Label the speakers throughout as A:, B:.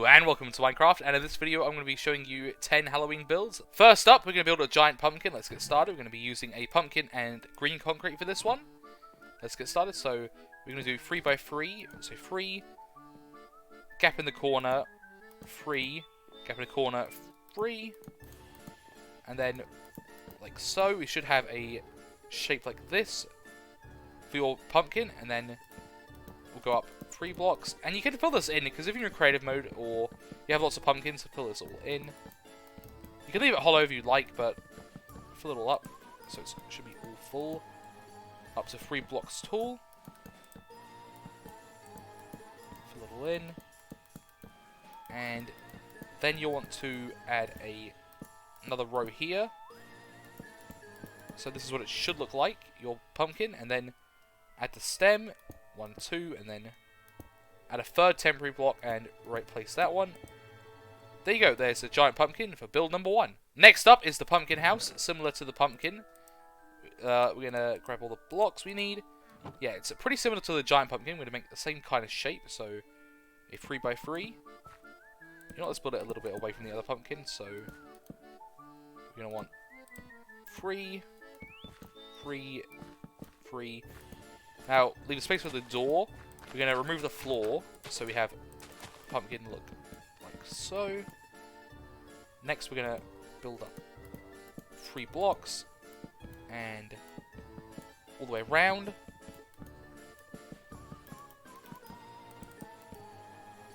A: Hello and welcome to Minecraft, and in this video I'm going to be showing you 10 Halloween builds. First up, we're going to build a giant pumpkin. Let's get started. We're going to be using a pumpkin and green concrete for this one. Let's get started. So we're going to do 3 by 3. So 3, gap in the corner, 3, gap in the corner, 3, and then like so. We should have a shape like this for your pumpkin, and then we'll go up 3 blocks, and you can fill this in, because if you're in creative mode or you have lots of pumpkins, to fill this all in. You can leave it hollow if you'd like, but fill it all up, so it should be all full. Up to 3 blocks tall. Fill it all in. And then you'll want to add another row here. So this is what it should look like, your pumpkin, and then add the stem, 1, 2, and then add a third temporary block and replace that one. There you go, there's a giant pumpkin for build number 1. Next up is the pumpkin house, similar to the pumpkin. We're going to grab all the blocks we need. Yeah, it's pretty similar to the giant pumpkin. We're going to make the same kind of shape, so a 3 by 3. You know what, let's build it a little bit away from the other pumpkin, so we're going to want 3, 3, 3. Now, leave a space for the door. We're going to remove the floor, so we have pumpkin look like so. Next, we're going to build up 3 blocks, and all the way around.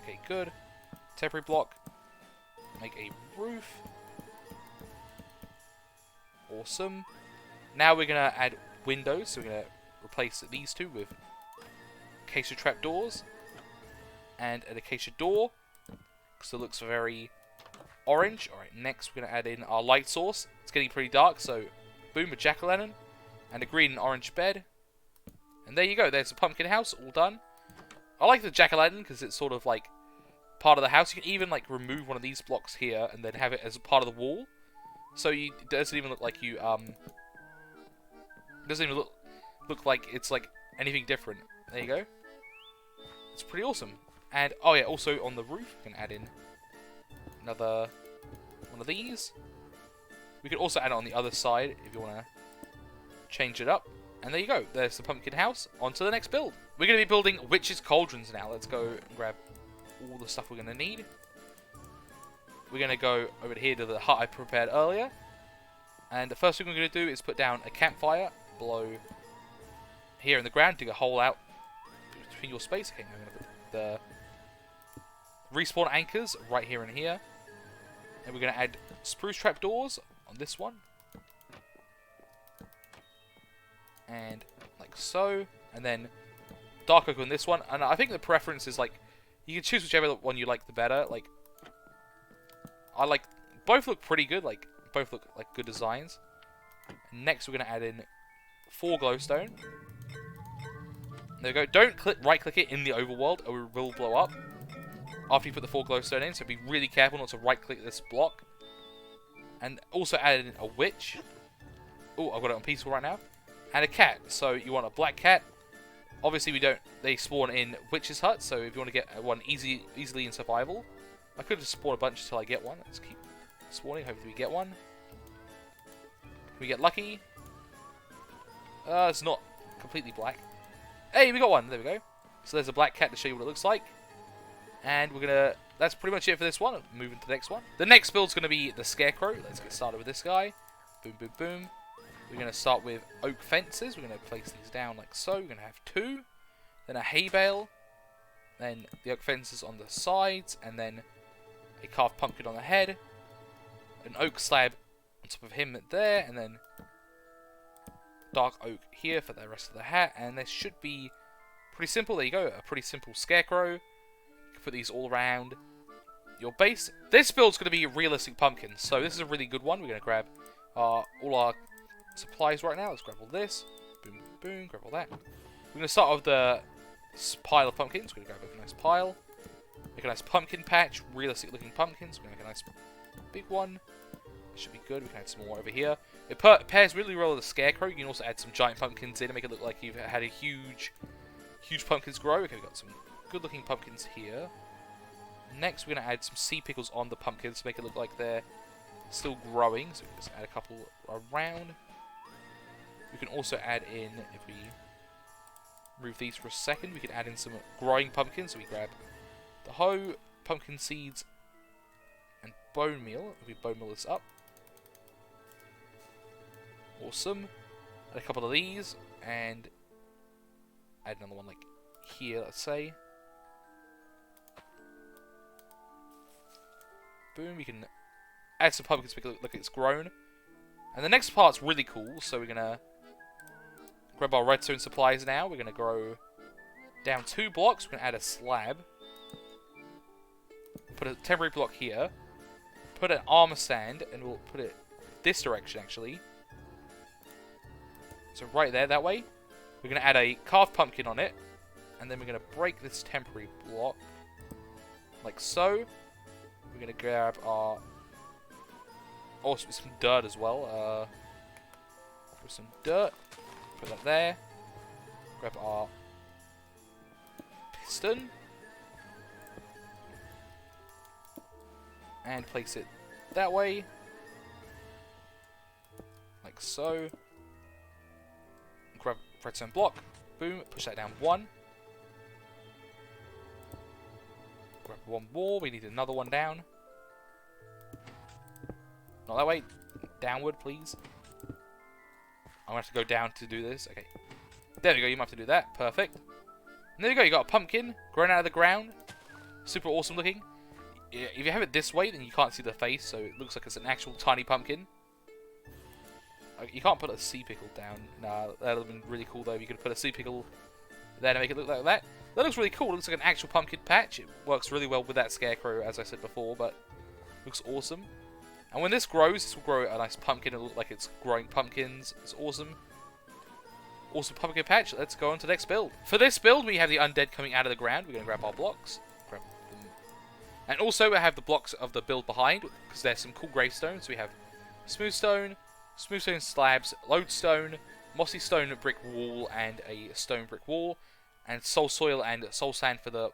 A: Okay, good. Temporary block. Make a roof. Awesome. Now we're going to add windows, so we're going to replace these 2 with acacia trapdoors and an acacia door, so it looks very orange. Alright, next we're going to add in our light source. It's getting pretty dark, so boom, a jack-o'-lantern and a green and orange bed. And there you go, there's the pumpkin house, all done. I like the jack-o'-lantern because it's sort of like part of the house. You can even like remove one of these blocks here and then have it as a part of the wall. So it doesn't even look like you, it doesn't even look like it's like anything different. There you go. It's pretty awesome. And oh yeah, also on the roof we can add in another one of these. We can also add it on the other side if you want to change it up. And there you go. There's the pumpkin house. On to the next build. We're going to be building witches' cauldrons now. Let's go and grab all the stuff we're going to need. We're going to go over here to the hut I prepared earlier. And the first thing we're going to do is put down a campfire below here in the ground. Dig a hole out between your space. Okay, I'm going to put the respawn anchors right here and here. And we're going to add spruce trapdoors on this one. And like so. And then dark oak on this one. And I think the preference is like, you can choose whichever one you like the better. Like, I like, both look pretty good. Like, both look like good designs. And next we're going to add in 4 glowstone. There we go. Don't right-click it in the overworld, or it will blow up after you put the 4 glowstone in, so be really careful not to right-click this block. And also add in a witch. Oh, I've got it on peaceful right now. And a cat. So you want a black cat. Obviously, they spawn in witches' huts, so if you want to get one easily in survival. I could just spawn a bunch until I get one. Let's keep spawning, hopefully we get one. Can we get lucky? It's not completely black. Hey, we got one. There we go. So there's a black cat to show you what it looks like. And we're going to... That's pretty much it for this one. Moving to the next one. The next build's going to be the Scarecrow. Let's get started with this guy. Boom, boom, boom. We're going to start with oak fences. We're going to place these down like so. We're going to have 2. Then a hay bale. Then the oak fences on the sides. And then a carved pumpkin on the head. An oak slab on top of him there. And then dark oak here for the rest of the hat, and this should be pretty simple. There you go, a pretty simple scarecrow. You can put these all around your base. This build's going to be realistic pumpkins, so this is a really good one. We're going to grab all our supplies right now. Let's grab all this, boom, boom, grab all that. We're going to start with the pile of pumpkins. We're going to grab a nice pile, make a nice pumpkin patch, realistic looking pumpkins. We're going to make a nice big one. Should be good. We can add some more over here. It pairs really well with the Scarecrow. You can also add some giant pumpkins in and make it look like you've had a huge pumpkins grow. Okay, we've got some good looking pumpkins here. Next, we're going to add some sea pickles on the pumpkins to make it look like they're still growing. So we can just add a couple around. We can also add in, if we remove these for a second, we can add in some growing pumpkins. So we grab the hoe, pumpkin seeds, and bone meal. If we bone meal this up. Awesome. Add a couple of these, and add another one like here, let's say. Boom, we can add some pumpkins to make it look like it's grown. And the next part's really cool, so we're going to grab our redstone supplies now. We're going to grow down 2 blocks. We're going to add a slab. Put a temporary block here. Put an armor stand, and we'll put it this direction, actually. So right there, that way. We're going to add a carved pumpkin on it. And then we're going to break this temporary block. Like so. We're going to grab our... Oh, some dirt as well. Put some dirt. Put that there. Grab our piston. And place it that way. Like so. Grab redstone block. Boom. Push that down 1. Grab 1 more. We need another one down. Not that way. Downward, please. I'm going to have to go down to do this. Okay. There we go. You might have to do that. Perfect. And there you go. You got a pumpkin growing out of the ground. Super awesome looking. If you have it this way, then you can't see the face, so it looks like it's an actual tiny pumpkin. You can't put a sea pickle down. Nah, that would have been really cool, though, if you could put a sea pickle there to make it look like that. That looks really cool. It looks like an actual pumpkin patch. It works really well with that Scarecrow, as I said before, but looks awesome. And when this grows, this will grow a nice pumpkin. It'll look like it's growing pumpkins. It's awesome. Awesome pumpkin patch. Let's go on to the next build. For this build, we have the undead coming out of the ground. We're going to grab our blocks. Grab them. And also, we have the blocks of the build behind, because there's some cool gravestones. We have smooth stone slabs, lodestone, mossy stone brick wall, and a stone brick wall, and soul soil and soul sand for the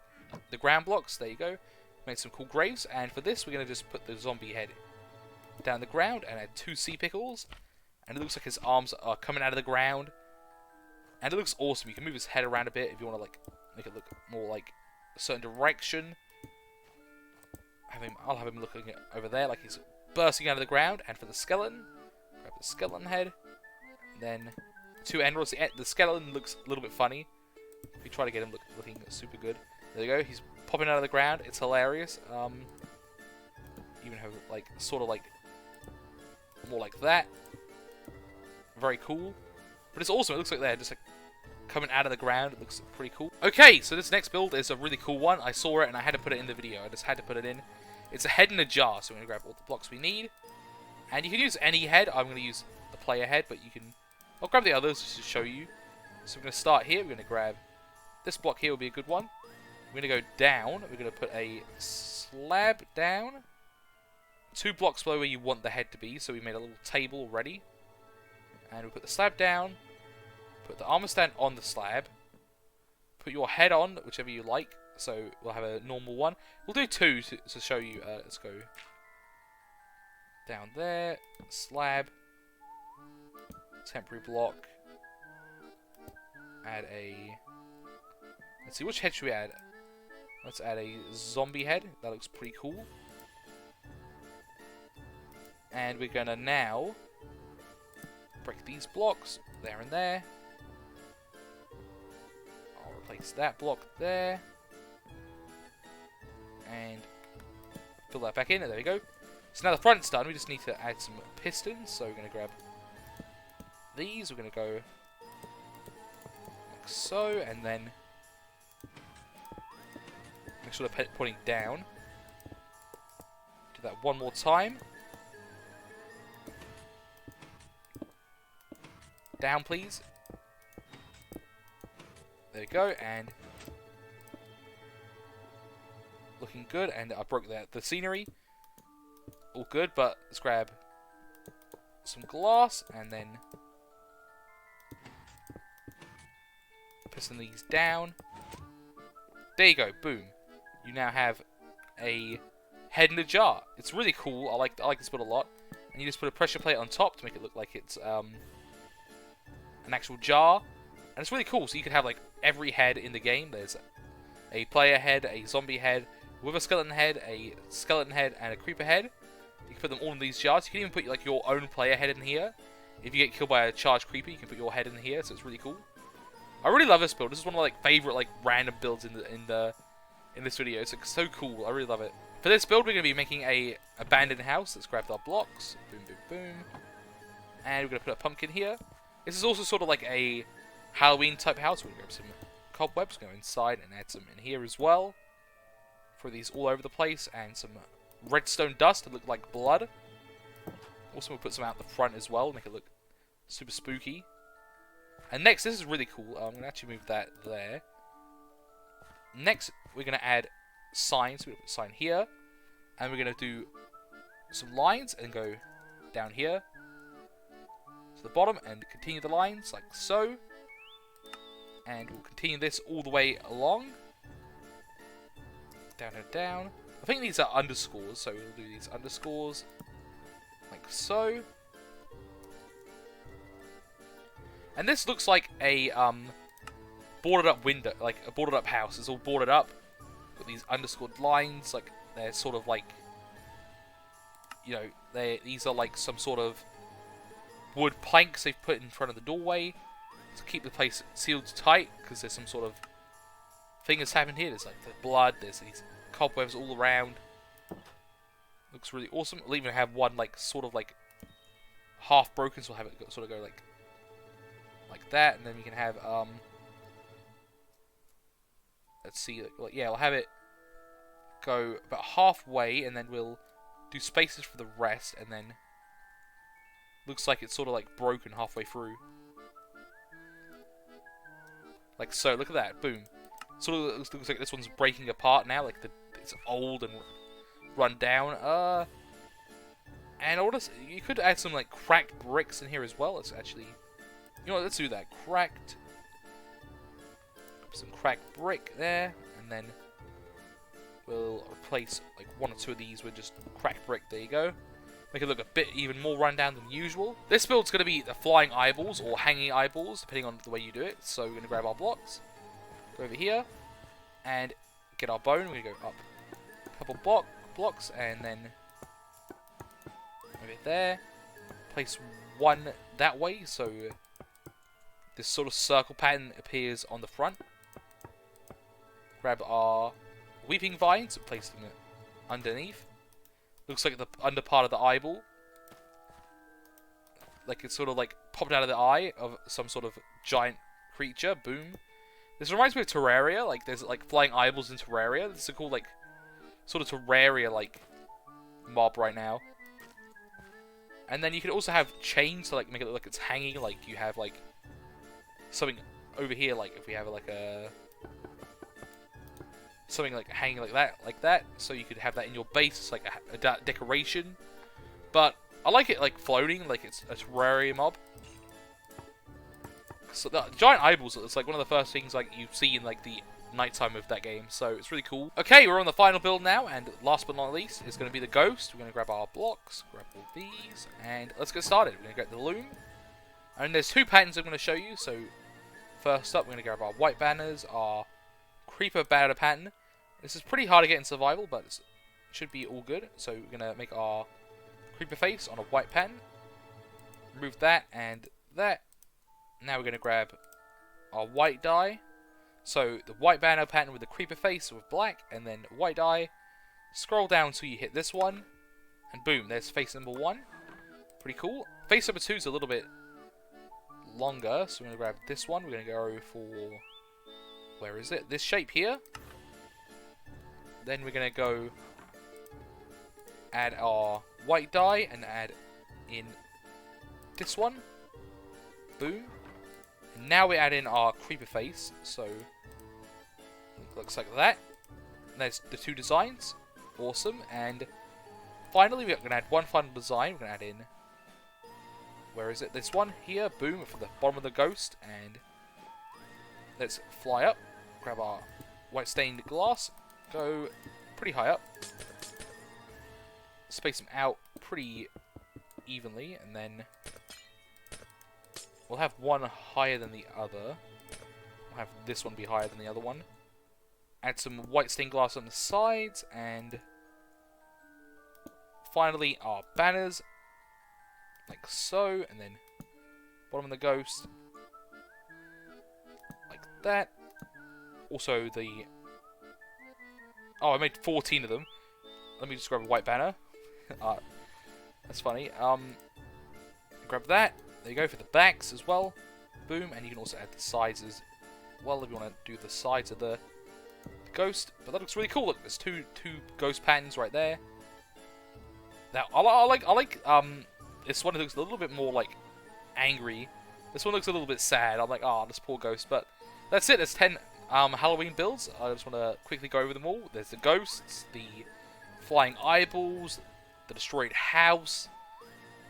A: ground blocks. There you go. Made some cool graves. And for this, we're going to just put the zombie head down the ground and add 2 sea pickles. And it looks like his arms are coming out of the ground. And it looks awesome. You can move his head around a bit if you want to like make it look more like a certain direction. I'll have him looking over there like he's bursting out of the ground. And for the skeleton, grab the skeleton head. Then 2 emeralds. The skeleton looks a little bit funny. If you try to get him looking super good. There you go. He's popping out of the ground. It's hilarious. Even have like sort of like more like that. Very cool. But it's awesome. It looks like they're just like coming out of the ground. It looks pretty cool. Okay, so this next build is a really cool one. I saw it and I had to put it in the video. I just had to put it in. It's a head in a jar. So we're going to grab all the blocks we need. And you can use any head. I'm going to use the player head, but you can... I'll grab the others just to show you. So we're going to start here. We're going to grab... This block here will be a good one. We're going to go down. We're going to put a slab down. 2 blocks below where you want the head to be. So we made a little table already. And we put the slab down. Put the armor stand on the slab. Put your head on, whichever you like. So we'll have a normal one. We'll do 2 to show you. Let's go down there. Slab. Temporary block. Add a... Let's see, which head should we add? Let's add a zombie head. That looks pretty cool. And we're going to now break these blocks there and there. I'll replace that block there. And fill that back in. And there we go. So now the front's done. We just need to add some pistons. So we're going to grab these. We're going to go like so. And then make sure they're pointing down. Do that one more time. Down, please. There we go, and looking good. And I broke the scenery. All good, but let's grab some glass and then piston these down. There you go, boom. You now have a head in a jar. It's really cool. I like this build a lot. And you just put a pressure plate on top to make it look like it's an actual jar. And it's really cool. So you can have like every head in the game. There's a player head, a zombie head, with a skeleton head, and a creeper head. You can put them all in these jars. You can even put like your own player head in here. If you get killed by a charged creeper, you can put your head in here. So it's really cool. I really love this build. This is one of my like favorite like random builds in this video. It's like, so cool. I really love it. For this build, we're going to be making a abandoned house. Let's grab our blocks. Boom, boom, boom. And we're going to put a pumpkin here. This is also sort of like a Halloween type house. We're going to grab some cobwebs, go inside and add some in here as well. Throw these all over the place. And some redstone dust to look like blood. Also, we'll put some out the front as well. Make it look super spooky. And next, this is really cool. I'm going to actually move that there. Next, we're going to add signs. So we're going to put a sign here. And we're going to do some lines and go down here to the bottom and continue the lines like so. And we'll continue this all the way along. Down and down. I think these are underscores, so we'll do these underscores like so. And this looks like a boarded up window, like a boarded up house. It's all boarded up with these underscored lines, like they're sort of like, you know, these are like some sort of wood planks they've put in front of the doorway to keep the place sealed tight, because there's some sort of thing that's happened here. There's like the blood, there's these cobwebs all around. Looks really awesome. We'll even have one like sort of like half broken, so we'll have it sort of go like that, and then we can have let's see, like, yeah, we'll have it go about halfway, and then we'll do spaces for the rest, and then looks like it's sort of like broken halfway through, like so. Look at that, boom. Sort of looks like this one's breaking apart now, like it's old and run down. And also, you could add some like cracked bricks in here as well. It's actually, you know what, let's do that. Some cracked brick there, and then we'll replace like one or two of these with just cracked brick. There you go. Make it look a bit even more run down than usual. This build's going to be the flying eyeballs or hanging eyeballs, depending on the way you do it. So we're going to grab our blocks, go over here, and get our bone. We're going to go up a couple blocks, and then over there. Place one that way, so this sort of circle pattern appears on the front. Grab our weeping vines and place them underneath. Looks like the under part of the eyeball. Like it's sort of like popped out of the eye of some sort of giant creature. Boom. This reminds me of Terraria. Like there's like flying eyeballs in Terraria. This is a cool like sort of Terraria like mob right now. And then you can also have chains to like make it look like it's hanging. Like you have like something over here. Like if we have like a something like hanging like that, so you could have that in your base. It's like a decoration, but I like it like floating, like it's a Terraria mob. So the giant eyeballs, it's like one of the first things like you see in like the nighttime of that game, so it's really cool. Okay, we're on the final build now, and last but not least is going to be the ghost. We're going to grab our blocks, grab all these, and let's get started. We're going to get the loom, and there's two patterns I'm going to show you. So first up, we're going to grab our white banners, our creeper banner pattern. This is pretty hard to get in survival, but it should be all good. So we're going to make our creeper face on a white pattern. Remove that and that. Now we're going to grab our white dye. So the white banner pattern with the creeper face with black, and then white dye. Scroll down until you hit this one, and boom, there's face number 1. Pretty cool. Face number 2 is a little bit longer, so we're going to grab this one. We're going to go for, where is it? This shape here. Then we're going to go add our white dye and add in this one. Boom. And now we add in our creeper face, so it looks like that. And there's the two designs. Awesome. And finally, we're going to add one final design. We're going to add in, where is it? This one here. Boom, for the bottom of the ghost. And let's fly up. Grab our white stained glass. Go pretty high up. Space them out pretty evenly, and then we'll have one higher than the other. We'll have this one be higher than the other one. Add some white stained glass on the sides, and finally our banners, like so, and then bottom of the ghost, like that. Also the... Oh, I made 14 of them. Let me just grab a white banner. That's funny. Grab that. There you go for the backs as well. Boom, and you can also add the sides as well if you want to do the sides of the ghost. But that looks really cool. Look, there's two ghost patterns right there. Now I like this one. It looks a little bit more like angry. This one looks a little bit sad. I'm like, oh, this poor ghost. But that's it. There's 10 Halloween builds. I just want to quickly go over them all. There's the ghosts, the flying eyeballs, the destroyed house,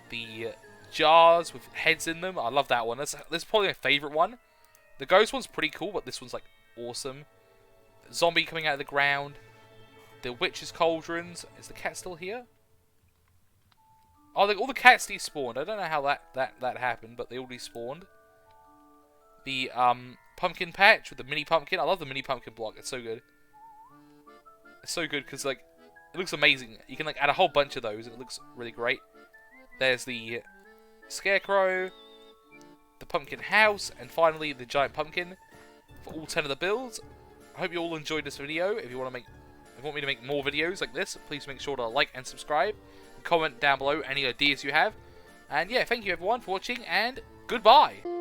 A: the jars with heads in them. I love that one. This is probably my favourite one. The ghost one's pretty cool, but this one's like awesome. Zombie coming out of the ground. The witch's cauldrons. Is the cat still here? Oh, all the cats despawned. I don't know how that happened, but they all despawned. The pumpkin patch with the mini pumpkin. I love the mini pumpkin block. It's so good. It's so good because like it looks amazing. You can like add a whole bunch of those, and it looks really great. There's the Scarecrow, the pumpkin house, and finally the giant pumpkin for all 10 of the builds. I hope you all enjoyed this video. If you want me to make more videos like this, please make sure to like and subscribe. And comment down below any ideas you have. And yeah, thank you everyone for watching, and goodbye.